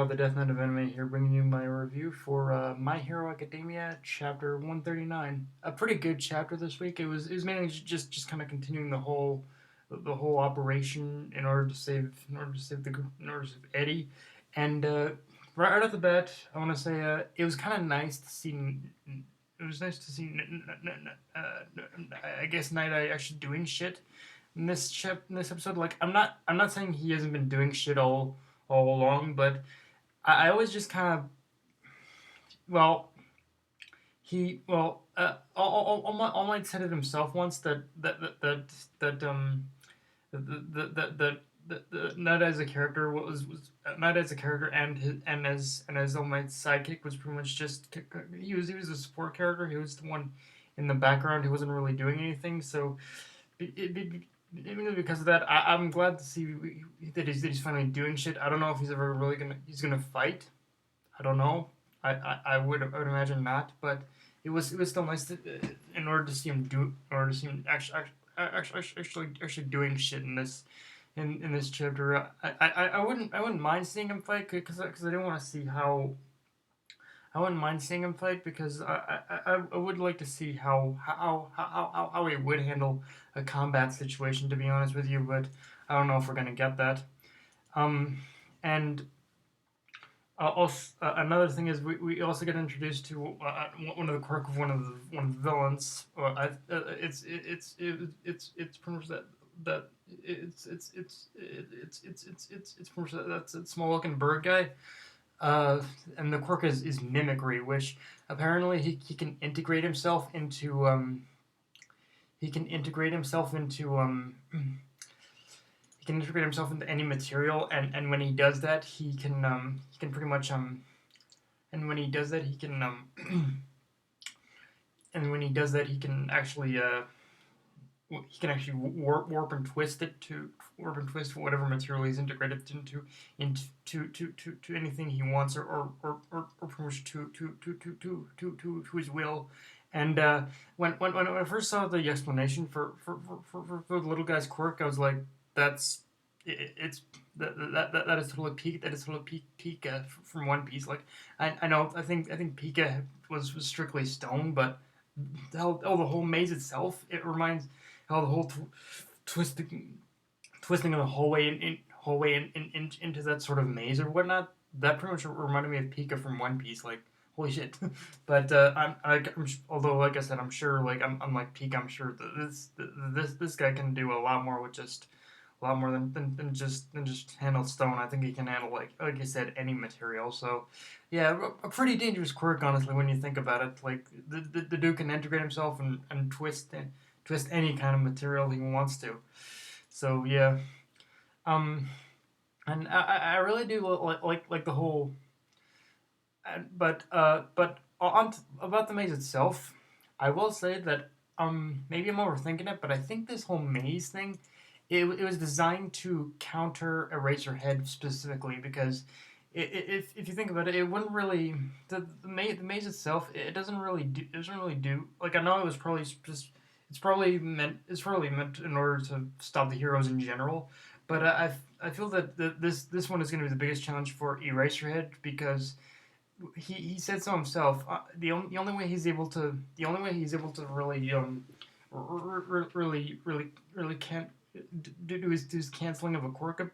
Kyle, the Death Knight of Anime here, bringing you my review for My Hero Academia, Chapter 139. A pretty good chapter this week. It was mainly just kind of continuing the whole operation in order to save Eddie, and right off the bat, I want to say it was kind of nice to see. It was nice to see, I guess, Night Eye actually doing shit in this episode. Like, I'm not saying he hasn't been doing shit all along, but I always just kind of well All Might said it himself once that not as a character not as a character and as All Might's sidekick was pretty much just he was a support character. He was the one in the background who wasn't really doing anything. So because of that, I'm glad to see that he's finally doing shit. I don't know if he's gonna fight. I don't know. I would imagine not, but it was still nice to, in order to see him actually doing shit in this chapter. I wouldn't mind seeing him fight because I don't want to see how. I wouldn't mind seeing him fight because I would like to see how he would handle a combat situation, to be honest with you, but I don't know if we're gonna get that. Um, and Also, another thing is we also get introduced to one of the quirk of one of the villains. It's pretty much that it's pretty much that's a small looking bird guy. And the quirk is mimicry, which apparently he can integrate himself into he can integrate himself into he can integrate himself into any material, and when he does that, he can pretty much and when he does that, he can and when he does that, he can actually warp and twist it to warp and twist whatever material he's integrated into anything he wants, or pretty much to his will. And when I first saw the explanation for the little guy's quirk, I was like, that's it's that is totally Pika from One Piece. Like, I know, I think Pika was strictly stone, but the whole maze itself, it reminds how the whole twisting of the hallway into that sort of maze or whatnot. That pretty much reminded me of Pika from One Piece. Like, holy shit! But although, like I said, I'm sure, like, I'm like Pika. I'm sure that this guy can do a lot more with just a lot more than just handle stone. I think he can handle, like you said, any material. So yeah, a pretty dangerous quirk, honestly, when you think about it. Like, the dude can integrate himself and twist any kind of material he wants to. So yeah, um, and I really do like the whole, but about the maze itself, I will say that maybe I'm overthinking it, but I think this whole maze thing, it was designed to counter Eraserhead specifically because if you think about it, it wouldn't really the maze itself. It doesn't really do like, I know it was probably just it's probably meant in order to stop the heroes in general, but I feel that this one is going to be the biggest challenge for Eraserhead because he said so himself. The only way he's able to really really can't do his canceling out of a quirk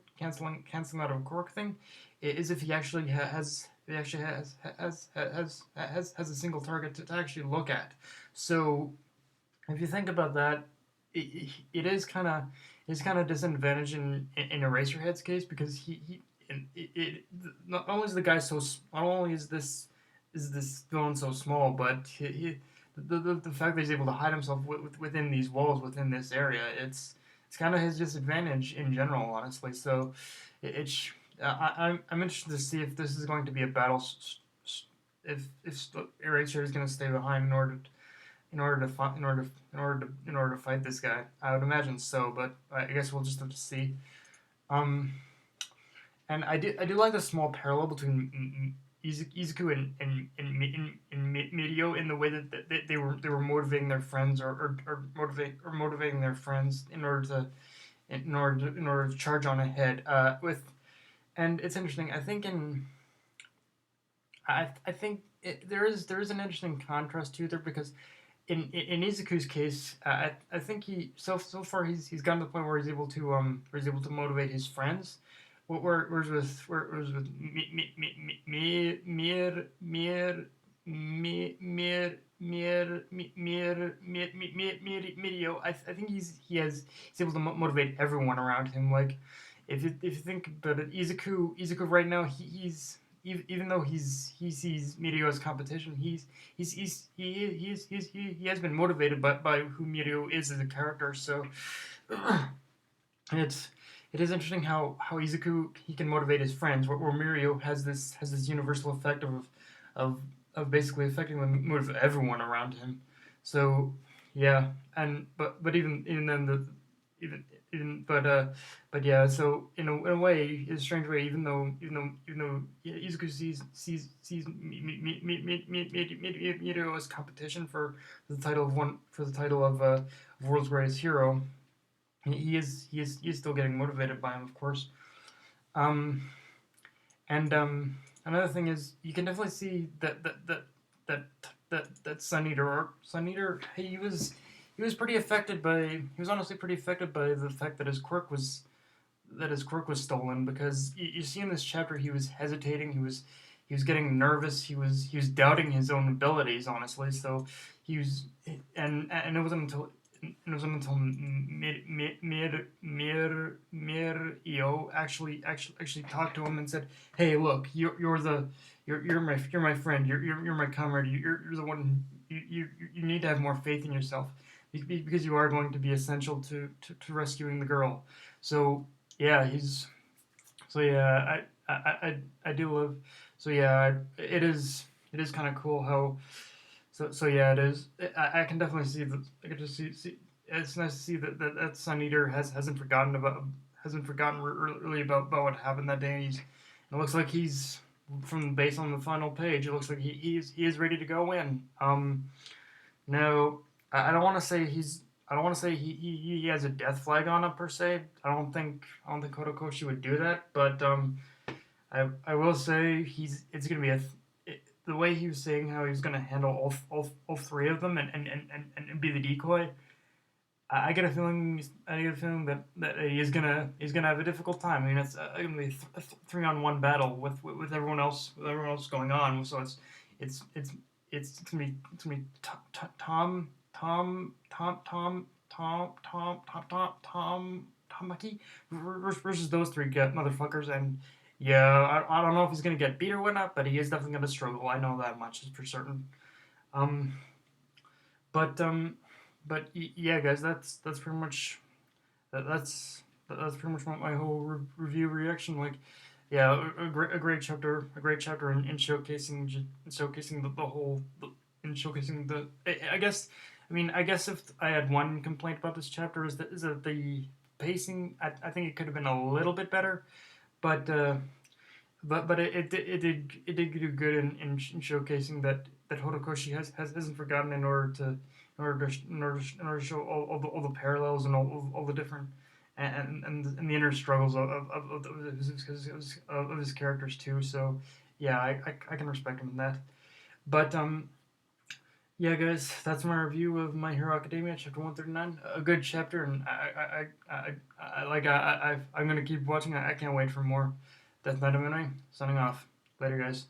thing is if he actually has a single target to actually look at. So if you think about that, it is kind of disadvantage in Eraserhead's case because not only is the guy not only is this villain so small, but the fact that he's able to hide himself within these walls, within this area, it's kind of his disadvantage in general, honestly. So it's I'm interested to see if this is going to be a battle, if Eraser is going to stay behind in order to fight this guy. I would imagine so, but I guess we'll just have to see. Um, and I do like the small parallel between Izuku and Mirio in the way that they were motivating their friends, or motivating their friends in order to charge on ahead with. And it's interesting. I think I think there is an interesting contrast too there because in Izuku's case, I think so far he's gotten to the point where he's able to motivate his friends. Whereas with Mirio, I think he's able to motivate everyone around him. Like if you think about it, Izuku right now even though he sees Mirio as competition, he has been motivated by who Mirio is as a character. So it's it is interesting how Izuku he can motivate his friends, where Mirio has this universal effect of of basically affecting the mood of everyone around him. So yeah, and but even then the even even but yeah. So in a way, in a strange way, even though Izuku sees Mirio as competition for the title of world's greatest hero, he is still getting motivated by him, of course. Um, and another thing is you can definitely see that SunEater he was pretty affected by he was honestly pretty affected by the fact that his quirk was stolen because you see in this chapter he was hesitating, he was getting nervous, he was doubting his own abilities, honestly. So he was and it wasn't until Mir actually talked to him and said, "Hey, look, you're my friend, you're my comrade, you're the one you need to have more faith in yourself because you are going to be essential to rescuing the girl." So yeah, I do love. So yeah, it is kind of cool how. So yeah, it is. I can definitely see that. I can just see. It's nice to see that SunEater hasn't forgotten really about what happened that day. It looks like he's from based on the final page. It looks like he is ready to go in. No, I don't want to say he's. I don't want to say he has a death flag on him per se. I don't think Kotokoshi would do that, but I will say it's gonna be the way he was saying how he was gonna handle all three of them and be the decoy. I get a feeling that he's gonna have a difficult time. I mean, it's gonna be a 3-on-1 battle with everyone else going on. So it's gonna be Tamaki versus those three motherfuckers. And yeah, I don't know if he's gonna get beat or whatnot, but he is definitely gonna struggle. I know that much for certain. Um, but yeah, guys, that's pretty much that's pretty much my whole review reaction. Like, yeah, a great chapter in showcasing the whole in showcasing the. I guess, I guess if I had one complaint about this chapter is that the pacing. I think it could have been a little bit better, but but it did do good in showcasing that Horikoshi hasn't forgotten in order to show all the parallels and all the different and the inner struggles of his characters too. So yeah, I can respect him in that. But yeah, guys, that's my review of My Hero Academia, chapter 139. A good chapter, and I'm gonna keep watching. I can't wait for more. Death Knight Anime. Signing off. Later, guys.